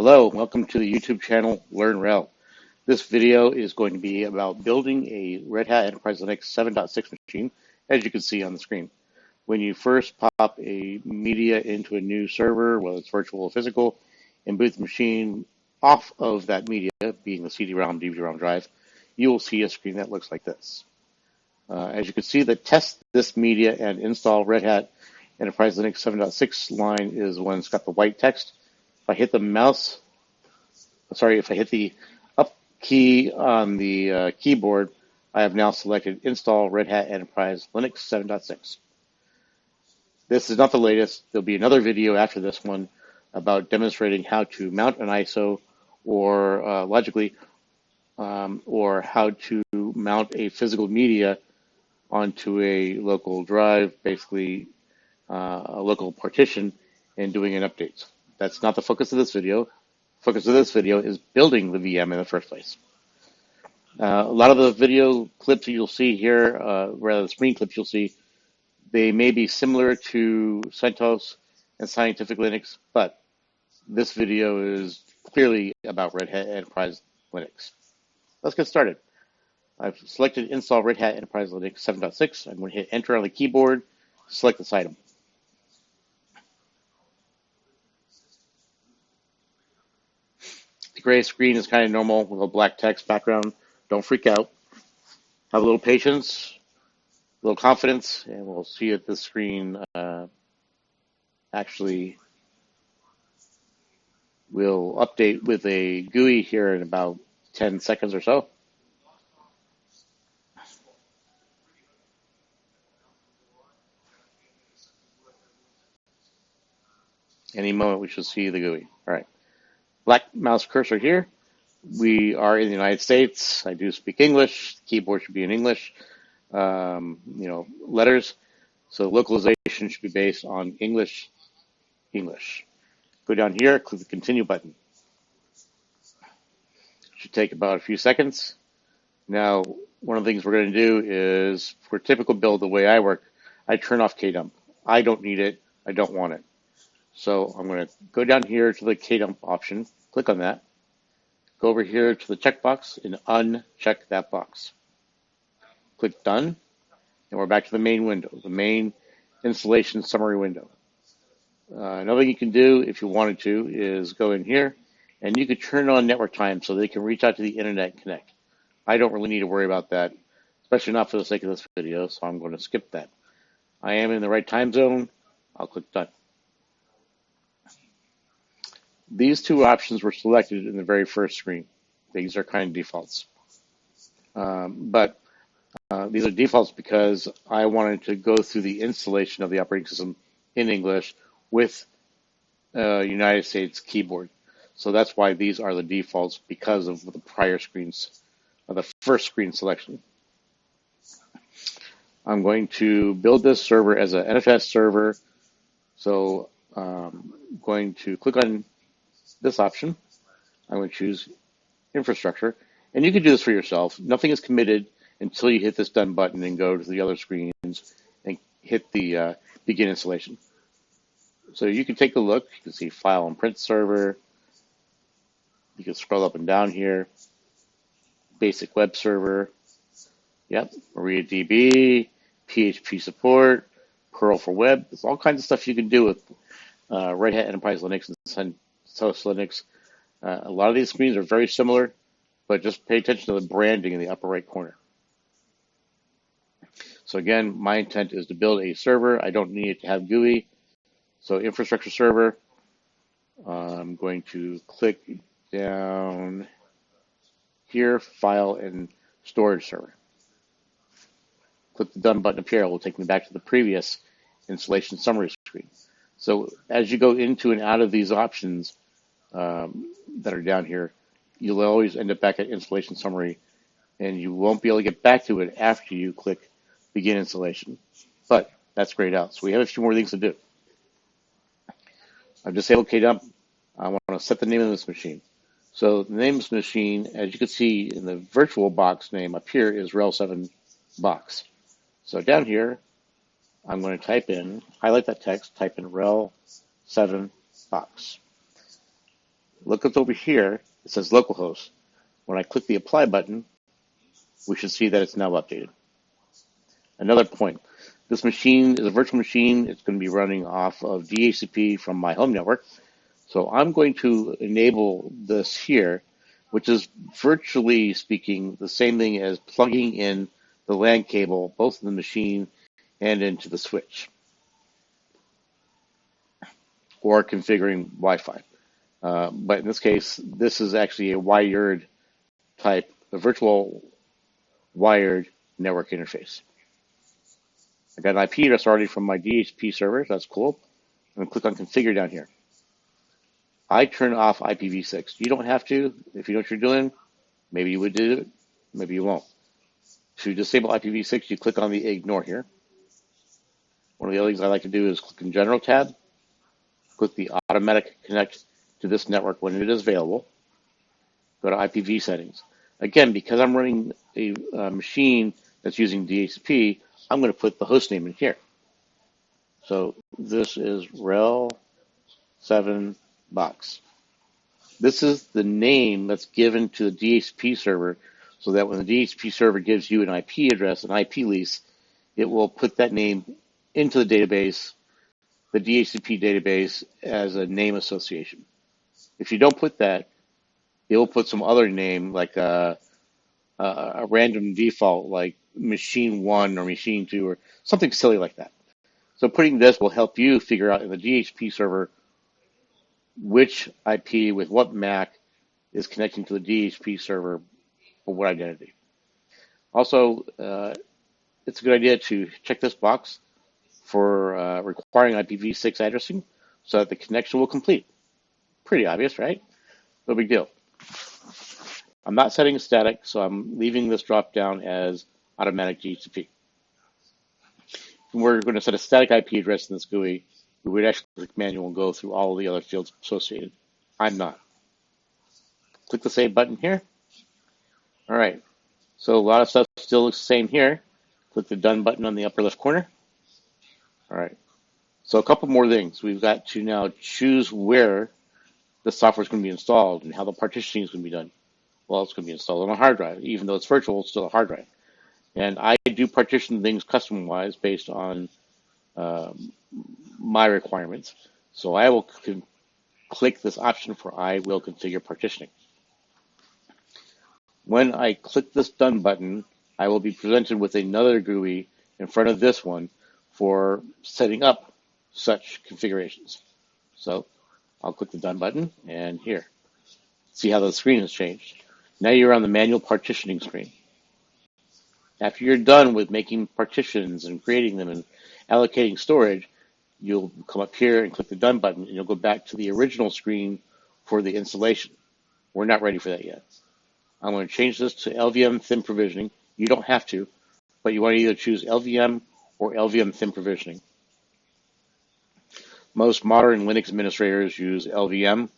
Hello, welcome to the YouTube channel LearnRHEL. This video is going to be about building a Red Hat Enterprise Linux 7.6 machine, as you can see on the screen. When you first pop a media into a new server, whether it's virtual or physical, and boot the machine off of that media, being the CD-ROM, DVD-ROM drive, you will see a screen that looks like this. As you can see, the test this media and install Red Hat Enterprise Linux 7.6 line is one that's got the white text. If I hit the up key on the keyboard, I have now selected Install Red Hat Enterprise Linux 7.6. This is not the latest. There'll be another video after this one about demonstrating how to mount an ISO or logically, or how to mount a physical media onto a local drive, basically a local partition, and doing an update. That's not the focus of this video. The focus of this video is building the VM in the first place. A lot of the video clips that you'll see here, rather the screen clips you'll see, they may be similar to CentOS and Scientific Linux, but this video is clearly about Red Hat Enterprise Linux. Let's get started. I've selected Install Red Hat Enterprise Linux 7.6. I'm going to hit Enter on the keyboard, select this item. The gray screen is kind of normal with a black text background. Don't freak out. Have a little patience, a little confidence, and we'll see if this screen actually will update with a GUI here in about 10 seconds or so. Any moment we should see the GUI. All right. Black mouse cursor here. We are in the United States. I do speak English. The keyboard should be in English. Letters. So localization should be based on English. Go down here, click the continue button. Should take about a few seconds. Now, one of the things we're going to do is, for typical build, the way I work, I turn off kdump. I don't need it. I don't want it. So I'm going to go down here to the kdump option, click on that, go over here to the checkbox and uncheck that box. Click done, and we're back to the main window, the main installation summary window. Another thing you can do if you wanted to is go in here and you could turn on network time so they can reach out to the internet and connect. I don't really need to worry about that, especially not for the sake of this video, so I'm going to skip that. I am in the right time zone. I'll click done. These two options were selected in the very first screen. These are kind of defaults. But these are defaults because I wanted to go through the installation of the operating system in English with United States keyboard. So that's why these are the defaults, because of the prior screens, the first screen selection. I'm going to build this server as an Nfs server. So I'm going to click on this option. I'm going to choose infrastructure, and you can do this for yourself. Nothing is committed until you hit this done button and go to the other screens and hit the begin installation. So you can take a look. You can see file and print server. You can scroll up and down here. Basic web server. Yep, MariaDB, PHP support, Perl for web. There's all kinds of stuff you can do with Red Hat Enterprise Linux and CentOS Linux. A lot of these screens are very similar, but just pay attention to the branding in the upper right corner. So again, my intent is to build a server. I don't need it to have GUI. So infrastructure server, I'm going to click down here, file and storage server. Click the done button up here. It will take me back to the previous installation summary screen. So as you go into and out of these options that are down here, you'll always end up back at installation summary, and you won't be able to get back to it after you click begin installation. But that's grayed out. So we have a few more things to do. I've disabled kdump. I want to set the name of this machine. So the name of this machine, as you can see in the virtual box name up here, is RHEL 7 box. So down here, I'm going to type in, highlight that text, type in RHEL 7 box. Look what's over here. It says localhost. When I click the apply button, we should see that it's now updated. Another point. This machine is a virtual machine. It's going to be running off of DHCP from my home network. So I'm going to enable this here, which is virtually speaking the same thing as plugging in the LAN cable, both in the machine and into the switch, or configuring Wi-Fi. But in this case, this is actually a wired type, a virtual wired network interface. I got an IP address already from my DHCP server. That's cool. I'm going to click on configure down here. I turn off IPv6. You don't have to. If you know what you're doing, maybe you would do it, maybe you won't. To disable IPv6, you click on the ignore here. One of the other things I like to do is click in General tab, click the automatic connect to this network when it is available, go to IPv settings. Again, because I'm running a machine that's using DHCP, I'm going to put the host name in here. So this is RHEL 7 box. This is the name that's given to the DHCP server so that when the DHCP server gives you an IP address, an IP lease, it will put that name into the database, the DHCP database, as a name association. If you don't put that, it will put some other name like a random default like machine 1 or machine 2 or something silly like that. So putting this will help you figure out in the DHCP server which IP with what MAC is connecting to the DHCP server for what identity. Also, it's a good idea to check this box for requiring IPv6 addressing so that the connection will complete. Pretty obvious, right? No big deal. I'm not setting static, so I'm leaving this drop down as automatic DHCP. We're going to set a static IP address in this GUI. We would actually click manual and go through all the other fields associated. I'm not. Click the save button here. All right. So a lot of stuff still looks the same here. Click the done button on the upper left corner. All right. So a couple more things. We've got to now choose where the software is going to be installed and how the partitioning is going to be done. Well, it's going to be installed on a hard drive. Even though it's virtual, it's still a hard drive. And I do partition things custom-wise based on my requirements. So I will click this option for I will configure partitioning. When I click this done button, I will be presented with another GUI in front of this one for setting up such configurations. So I'll click the done button and here. See how the screen has changed. Now you're on the manual partitioning screen. After you're done with making partitions and creating them and allocating storage, you'll come up here and click the done button and you'll go back to the original screen for the installation. We're not ready for that yet. I'm going to change this to LVM thin provisioning. You don't have to, but you want to either choose LVM or LVM thin provisioning. Most modern Linux administrators use LVM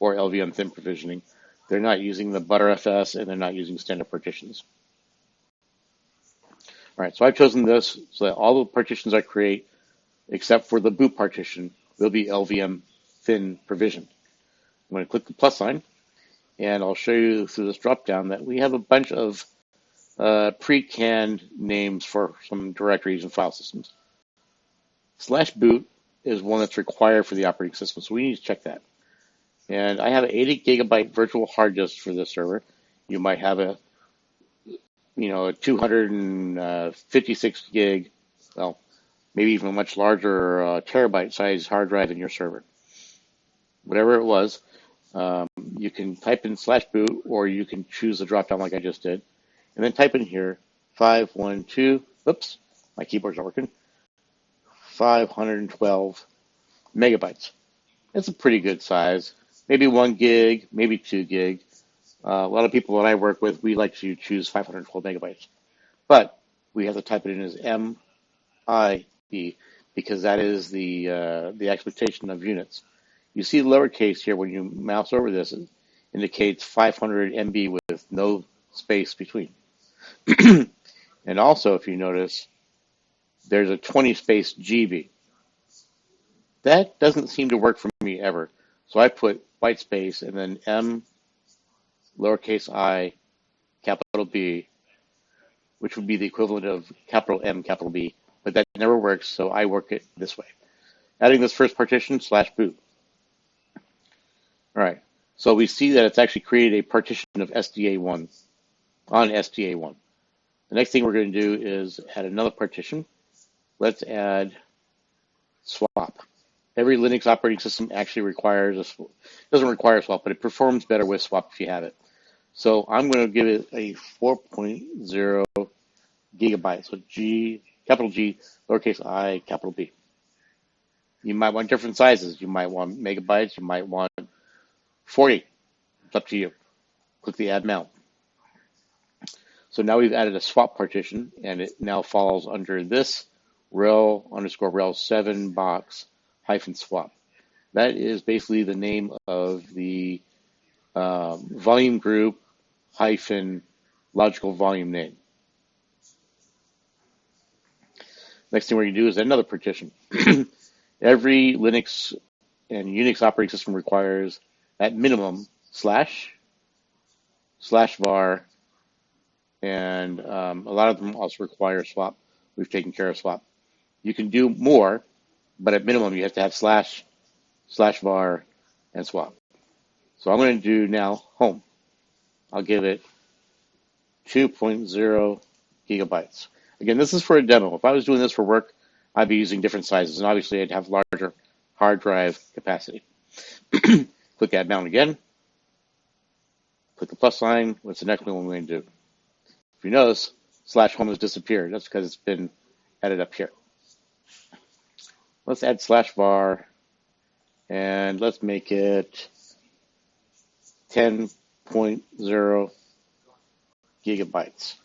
or LVM thin provisioning. They're not using the Btrfs and they're not using standard partitions. All right, so I've chosen this so that all the partitions I create, except for the boot partition, will be LVM thin provisioned. I'm going to click the plus sign, and I'll show you through this drop-down that we have a bunch of pre-canned names for some directories and file systems. /boot is one that's required for the operating system, so we need to check that. And I have an 80 gigabyte virtual hard disk for this server. You might have a 256 gig, well, maybe even a much larger terabyte size hard drive in your server. Whatever it was, you can type in /boot or you can choose the drop down like I just did. And then type in here 512, oops, my keyboard's not working, 512 megabytes. It's a pretty good size. Maybe 1 gig, maybe 2 gig. A lot of people that I work with, we like to choose 512 megabytes. But we have to type it in as MIB because that is the expectation of units. You see lowercase here when you mouse over this, it indicates 500 MB with no space between. And also, if you notice, there's a 20 space GB. That doesn't seem to work for me ever. So I put white space, and then M, lowercase I, capital B, which would be the equivalent of capital M, capital B, but that never works, so I work it this way. Adding this first partition, /boot. All right, so we see that it's actually created a partition of SDA1 on SDA1. The next thing we're going to do is add another partition. Let's add swap. Every Linux operating system actually requires doesn't require swap, but it performs better with swap if you have it. So I'm going to give it a 4.0 gigabytes. So capital G, lowercase I, capital B. You might want different sizes. You might want megabytes. You might want 40. It's up to you. Click the add mount. So now we've added a swap partition, and it now falls under this RHEL _RHEL7 box -swap. That is basically the name of the volume group - logical volume name. Next thing we're going to do is another partition. Every Linux and Unix operating system requires, at minimum, /var, and a lot of them also require swap. We've taken care of swap. You can do more, but at minimum you have to have /var, and swap. So I'm going to do now home. I'll give it 2.0 gigabytes. Again, this is for a demo. If I was doing this for work, I'd be using different sizes, and obviously I'd have larger hard drive capacity. Click add mount again. Click the plus sign. What's the next one we're going to do? If you notice, /home has disappeared. That's because it's been added up here. Let's add /var, and let's make it 10.0 gigabytes.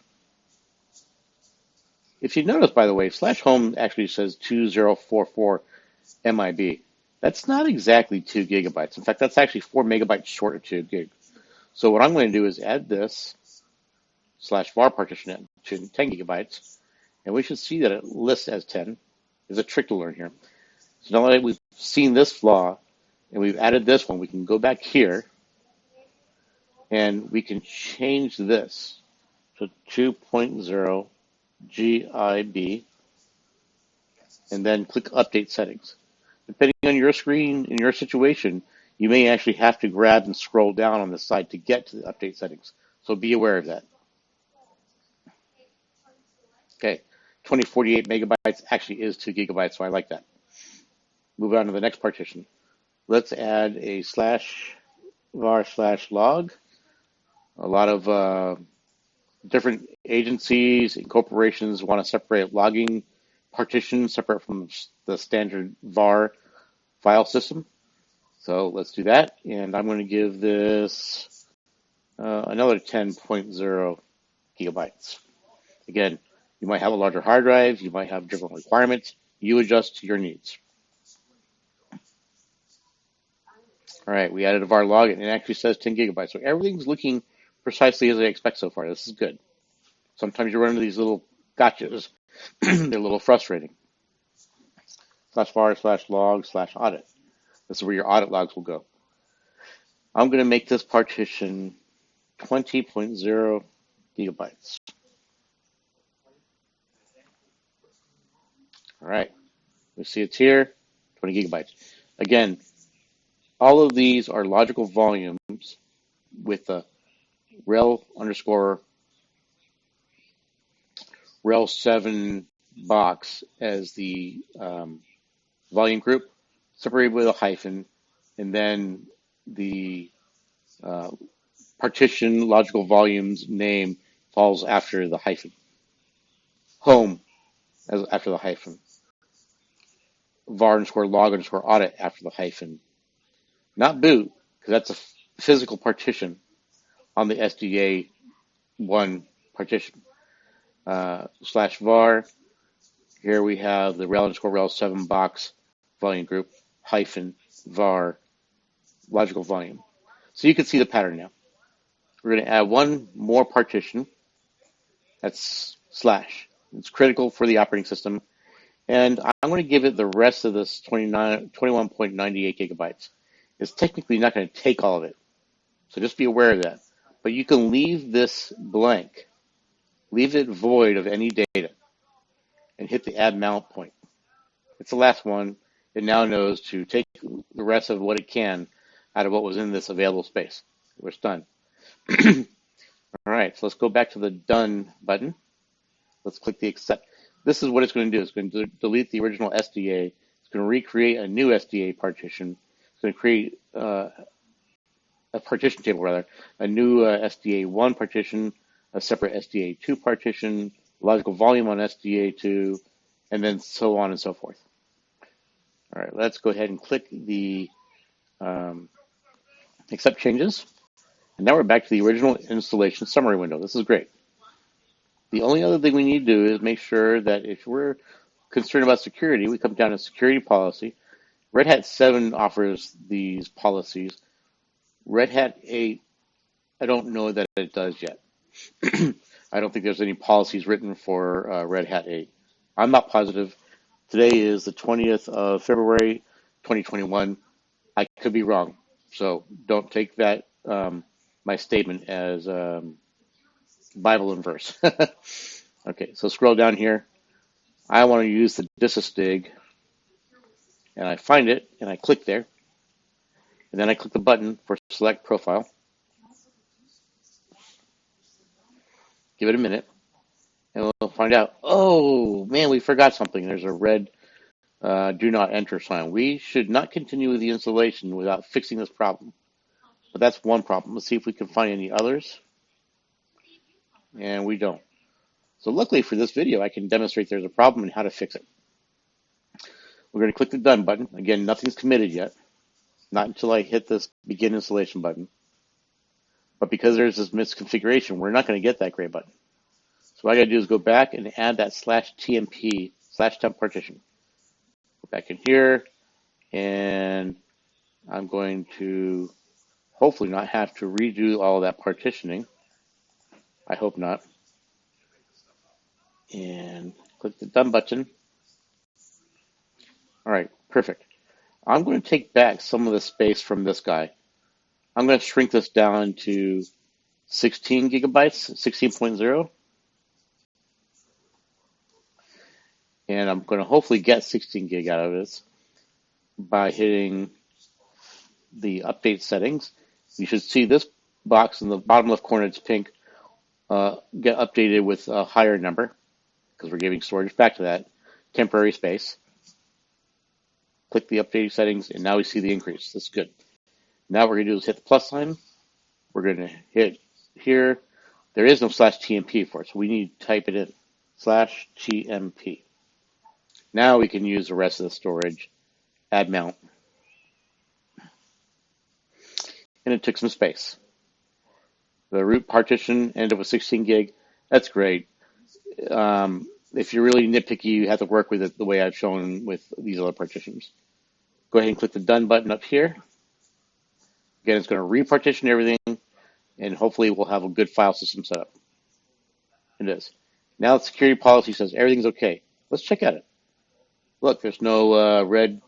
If you notice, by the way, /home actually says 2044 MIB. That's not exactly 2 gigabytes. In fact, that's actually 4 megabytes short of 2 gig. So what I'm going to do is add this /var partition to 10 gigabytes, and we should see that it lists as 10. There's a trick to learn here. So now that we've seen this flaw, and we've added this one, we can go back here, and we can change this to 2.0 GIB, and then click Update Settings. Depending on your screen and your situation, you may actually have to grab and scroll down on the side to get to the Update Settings. So be aware of that. Okay, 2048 megabytes actually is 2 gigabytes, so I like that. Move on to the next partition. Let's add a /var/log. A lot of different agencies and corporations want to separate logging partitions separate from the standard var file system. So let's do that. And I'm going to give this another 10.0 gigabytes. Again, you might have a larger hard drive. You might have different requirements. You adjust to your needs. All right, we added a var log, and it actually says 10 gigabytes. So everything's looking precisely as I expect so far. This is good. Sometimes you run into these little gotchas. They're a little frustrating. /var/log/audit. This is where your audit logs will go. I'm going to make this partition 20.0 gigabytes. All right, we see it's here, 20 gigabytes. Again, all of these are logical volumes with the RHEL7 box as the volume group, separated with a hyphen, and then the partition logical volumes name falls after the hyphen. Home after the hyphen. var_log_audit after the hyphen. Not boot, because that's a physical partition on the SDA1 partition. /var. Here we have the RHEL_RHEL7 box volume group -var logical volume. So you can see the pattern now. We're going to add one more partition. That's /. It's critical for the operating system. And I'm going to give it the rest of this 21.98 gigabytes. It's technically not going to take all of it. So just be aware of that. But you can leave this blank, leave it void of any data, and hit the add mount point. It's the last one. It now knows to take the rest of what it can out of what was in this available space. We're done. All right, so let's go back to the done button. Let's click the accept. This is what it's going to do. It's going to delete the original SDA. It's going to recreate a new SDA partition. It's going to create a partition table, rather, a new SDA1 partition, a separate SDA2 partition, logical volume on SDA2, and then so on and so forth. All right, let's go ahead and click the accept changes. And now we're back to the original installation summary window. This is great. The only other thing we need to do is make sure that if we're concerned about security, we come down to security policy. Red Hat 7 offers these policies. Red Hat 8, I don't know that it does yet. I don't think there's any policies written for Red Hat 8. I'm not positive. Today is the 20th of February, 2021. I could be wrong. So don't take that, my statement as Bible and verse. Okay, so scroll down here. I want to use the dissystig, and I find it, and I click there. And then I click the button for select profile. Give it a minute, and we'll find out, oh, man, we forgot something. There's a red do not enter sign. We should not continue with the installation without fixing this problem. But that's one problem. Let's see if we can find any others. And we don't. So luckily for this video, I can demonstrate there's a problem and how to fix it. We're going to click the done button. Again, nothing's committed yet. Not until I hit this begin installation button. But because there's this misconfiguration, we're not going to get that gray button. So what I got to do is go back and add that /tmp /temp partition. Go back in here, and I'm going to hopefully not have to redo all of that partitioning. I hope not. And click the done button. All right, perfect. I'm going to take back some of the space from this guy. I'm going to shrink this down to 16 gigabytes, 16.0. And I'm going to hopefully get 16 gig out of this by hitting the update settings. You should see this box in the bottom left corner, it's pink, get updated with a higher number because we're giving storage back to that temporary space. Click the updated settings, and now we see the increase. That's good. Now what we're going to do is hit the plus sign. We're going to hit here. There is no /tmp for it, so we need to type it in, /tmp. Now we can use the rest of the storage, add mount. And it took some space. The root partition ended up with 16 gig. That's great. If you're really nitpicky, you have to work with it the way I've shown with these other partitions. Go ahead and click the done button up here. Again, it's going to repartition everything, and hopefully we'll have a good file system set up. It is. Now the security policy says everything's okay. Let's check at it. Look, there's no red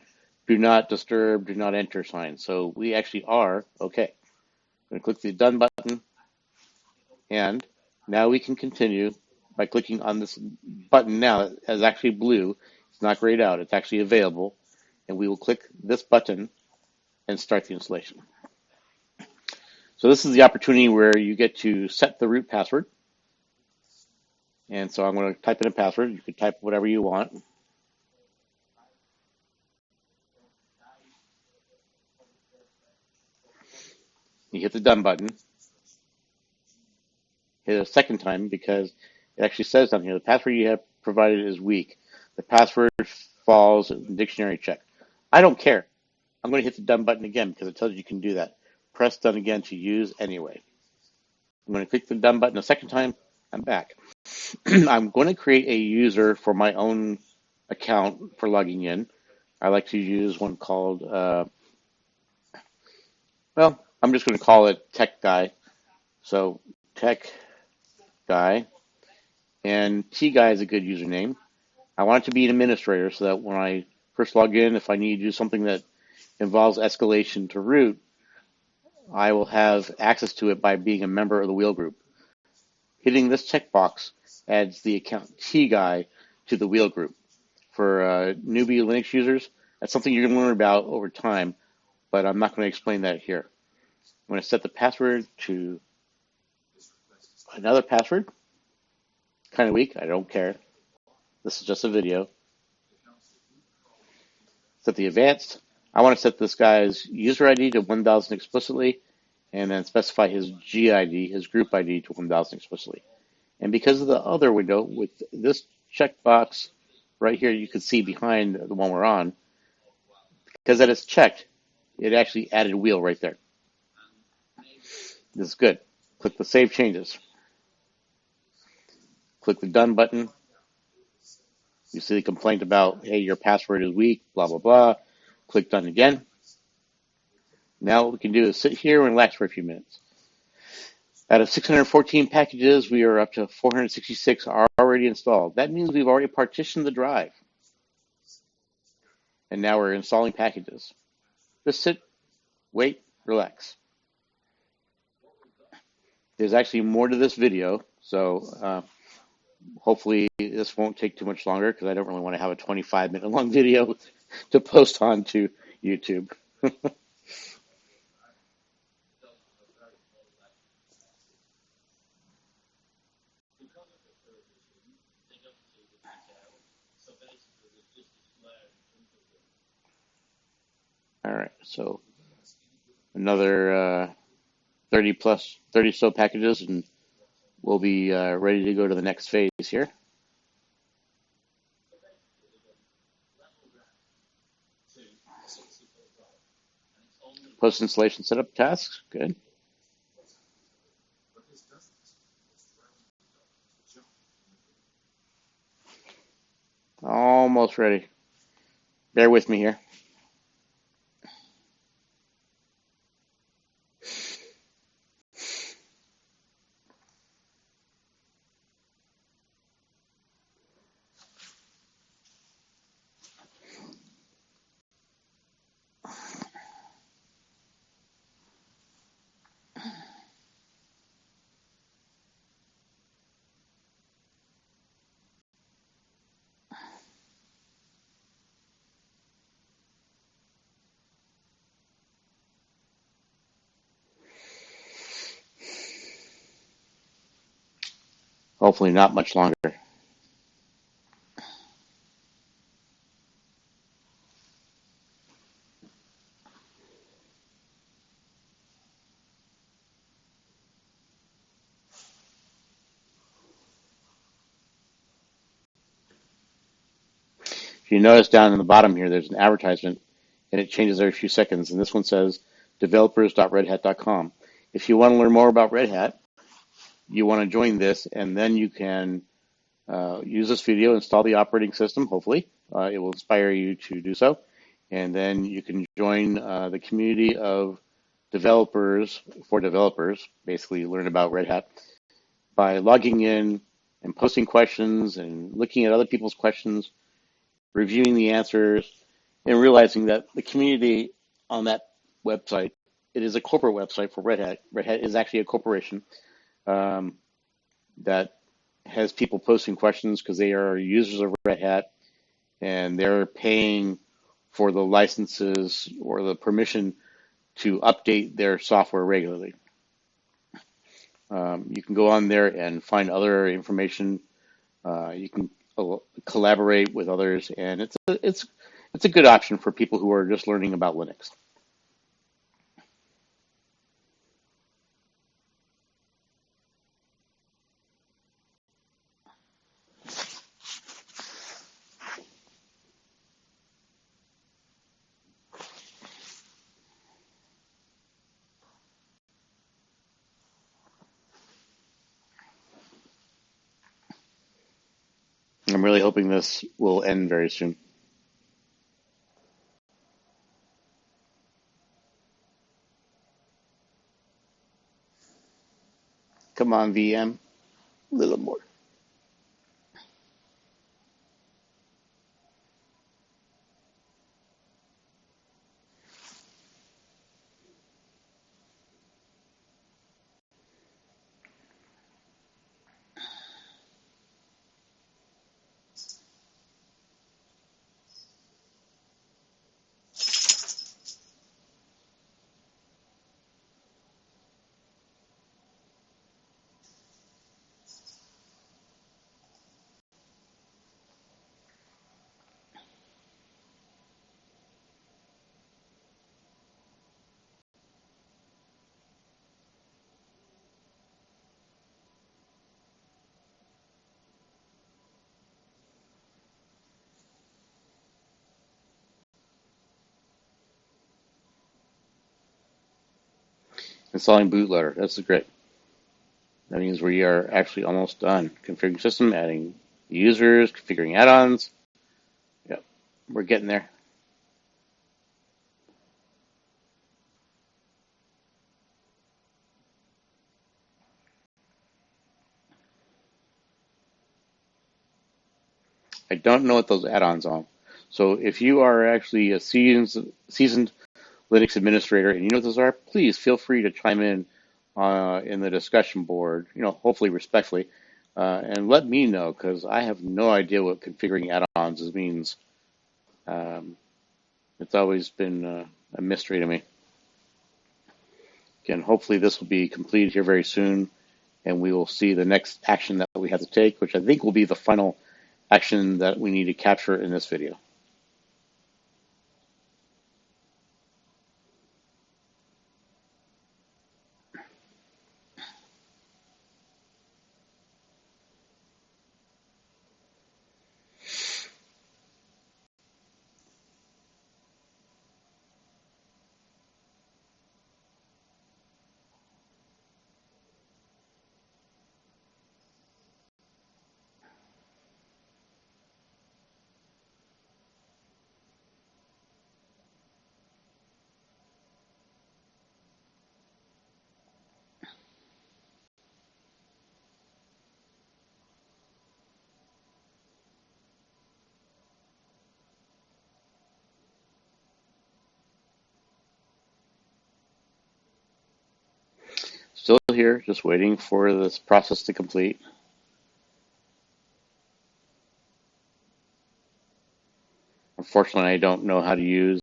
do not disturb, do not enter sign. So we actually are okay. I'm going to click the done button, and now we can continue by clicking on this button now. It is actually blue. It's not grayed out. It's actually available. And we will click this button and start the installation. So this is the opportunity where you get to set the root password. And so I'm going to type in a password. You can type whatever you want. You hit the done button. Hit it a second time because it actually says down here, the password you have provided is weak. The password falls in dictionary check. I don't care. I'm going to hit the done button again because it tells you can do that. Press done again to use anyway. I'm going to click the done button a second time. I'm back. I'm going to create a user for my own account for logging in. I like to use one called, I'm just going to call it Tech Guy. So Tech Guy. And T Guy is a good username. I want it to be an administrator so that when I first log in, if I need to do something that involves escalation to root, I will have access to it by being a member of the wheel group. Hitting this checkbox adds the account T guy to the wheel group. For newbie Linux users, that's something you're going to learn about over time, but I'm not going to explain that here. I'm going to set the password to another password. Kind of weak, I don't care. This is just a video. Set the advanced. I want to set this guy's user ID to 1000 explicitly, and then specify his GID, his group ID, to 1000 explicitly. And because of the other window, with this checkbox right here, you can see behind the one we're on, because that is checked, it actually added wheel right there. This is good. Click the Save Changes. Click the Done button. You see the complaint about, hey, your password is weak, blah, blah, blah. Click Done again. Now what we can do is sit here and relax for a few minutes. Out of 614 packages, we are up to 466 already installed. That means we've already partitioned the drive. And now we're installing packages. Just sit, wait, relax. There's actually more to this video, so hopefully this won't take too much longer because I don't really want to have a 25-minute long video to post onto YouTube. All right, so another 30 so packages, and we'll be ready to go to the next phase here. Post-installation setup tasks, good. Almost ready. Bear with me here. Hopefully not much longer. If you notice down in the bottom here, there's an advertisement, and it changes every few seconds. And this one says developers.redhat.com. If you want to learn more about Red Hat, you want to join this, and then you can use this video, install the operating system, hopefully. It will inspire you to do so. And then you can join the community of developers for developers, basically learn about Red Hat, by logging in and posting questions and looking at other people's questions, reviewing the answers, and realizing that the community on that website, it is a corporate website for Red Hat. Red Hat is actually a corporation that has people posting questions because they are users of Red Hat, and they're paying for the licenses or the permission to update their software regularly. You can go on there and find other information. You can collaborate with others, and it's a good option for people who are just learning about Linux. I'm really hoping this will end very soon. Come on, VM, a little more. Installing bootloader. That's great. That means we are actually almost done. Configuring system, adding users, configuring add-ons. Yep, we're getting there. I don't know what those add-ons are. So if you are actually a seasoned Linux administrator and you know what those are, please feel free to chime in the discussion board, hopefully respectfully, and let me know, because I have no idea what configuring add-ons means. It's always been a mystery to me. Again, hopefully this will be completed here very soon, and we will see the next action that we have to take, which I think will be the final action that we need to capture in this video. Still here, just waiting for this process to complete. Unfortunately, I don't know how to use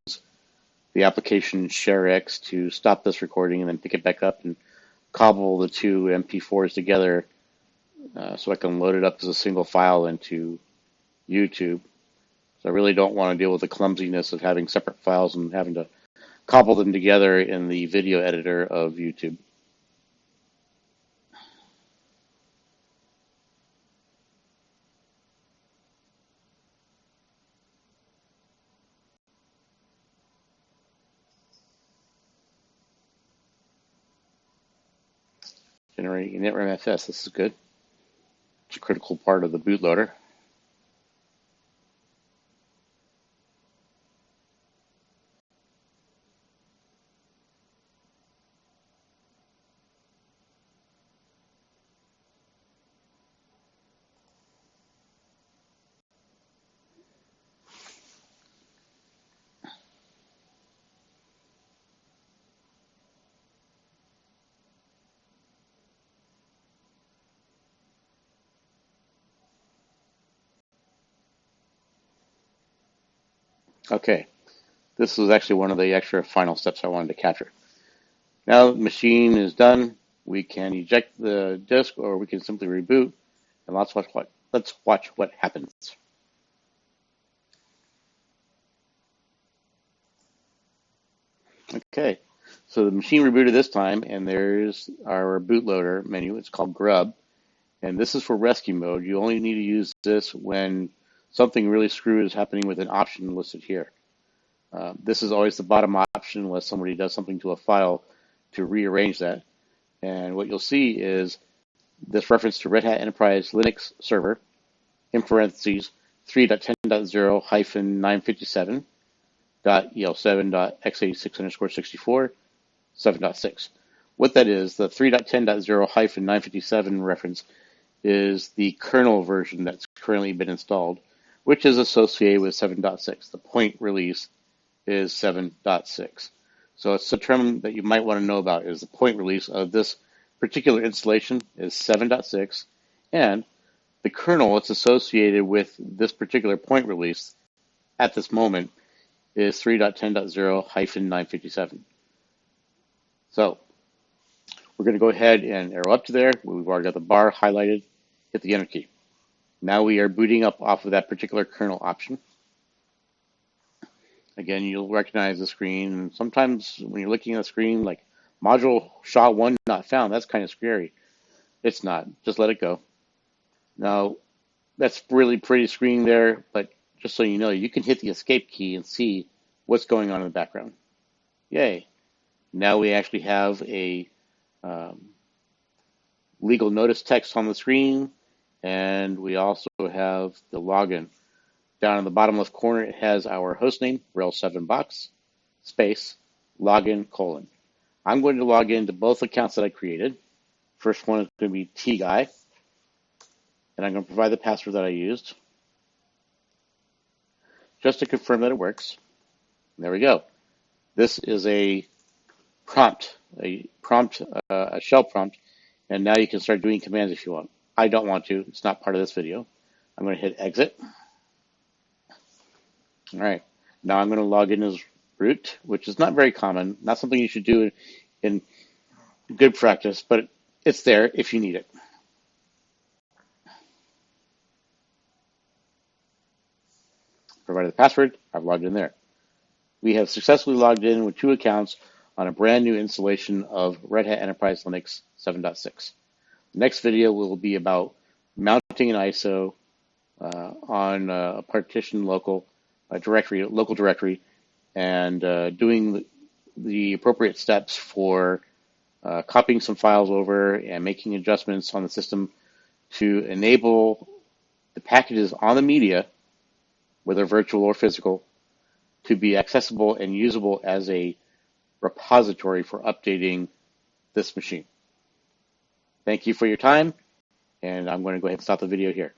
the application ShareX to stop this recording and then pick it back up and cobble the two MP4s together so I can load it up as a single file into YouTube. So I really don't want to deal with the clumsiness of having separate files and having to cobble them together in the video editor of YouTube. Generating Nfs, this is good. It's a critical part of the bootloader. Okay, this was actually one of the extra final steps I wanted to capture. Now the machine is done, we can eject the disk or we can simply reboot, and let's watch what happens. Okay, so the machine rebooted this time, and there's our bootloader menu. It's called Grub, and this is for rescue mode. You only need to use this when something really screwy is happening with an option listed here. This is always the bottom option unless somebody does something to a file to rearrange that. And what you'll see is this reference to Red Hat Enterprise Linux Server, in parentheses, 3.10.0-hyphen957.el7.x86_64, 7.6. What that is, the 3.10.0-957 reference is the kernel version that's currently been installed, which is associated with 7.6. The point release is 7.6. So it's a term that you might want to know about, is the point release of this particular installation is 7.6, and the kernel it's associated with this particular point release at this moment is 3.10.0-957. So we're going to go ahead and arrow up to there. We've already got the bar highlighted. Hit the enter key. Now we are booting up off of that particular kernel option. Again, you'll recognize the screen. And sometimes when you're looking at the screen, like module SHA-1 not found, that's kind of scary. It's not. Just let it go. Now, that's really pretty screen there, but just so you know, you can hit the escape key and see what's going on in the background. Yay. Now we actually have a legal notice text on the screen, and we also have the login. Down in the bottom left corner, it has our host name, RHEL7 box, space, login, colon. I'm going to log into both accounts that I created. First one is going to be tguy, and I'm going to provide the password that I used just to confirm that it works. And there we go. This is a shell prompt, and now you can start doing commands if you want. I don't want to. It's not part of this video. I'm going to hit exit. All right. Now I'm going to log in as root, which is not very common, not something you should do in good practice, but it's there if you need it. Provided the password, I've logged in there. We have successfully logged in with 2 accounts on a brand new installation of Red Hat Enterprise Linux 7.6. The next video will be about mounting an ISO on a partition local directory, and doing the appropriate steps for copying some files over and making adjustments on the system to enable the packages on the media, whether virtual or physical, to be accessible and usable as a repository for updating this machine. Thank you for your time, and I'm going to go ahead and stop the video here.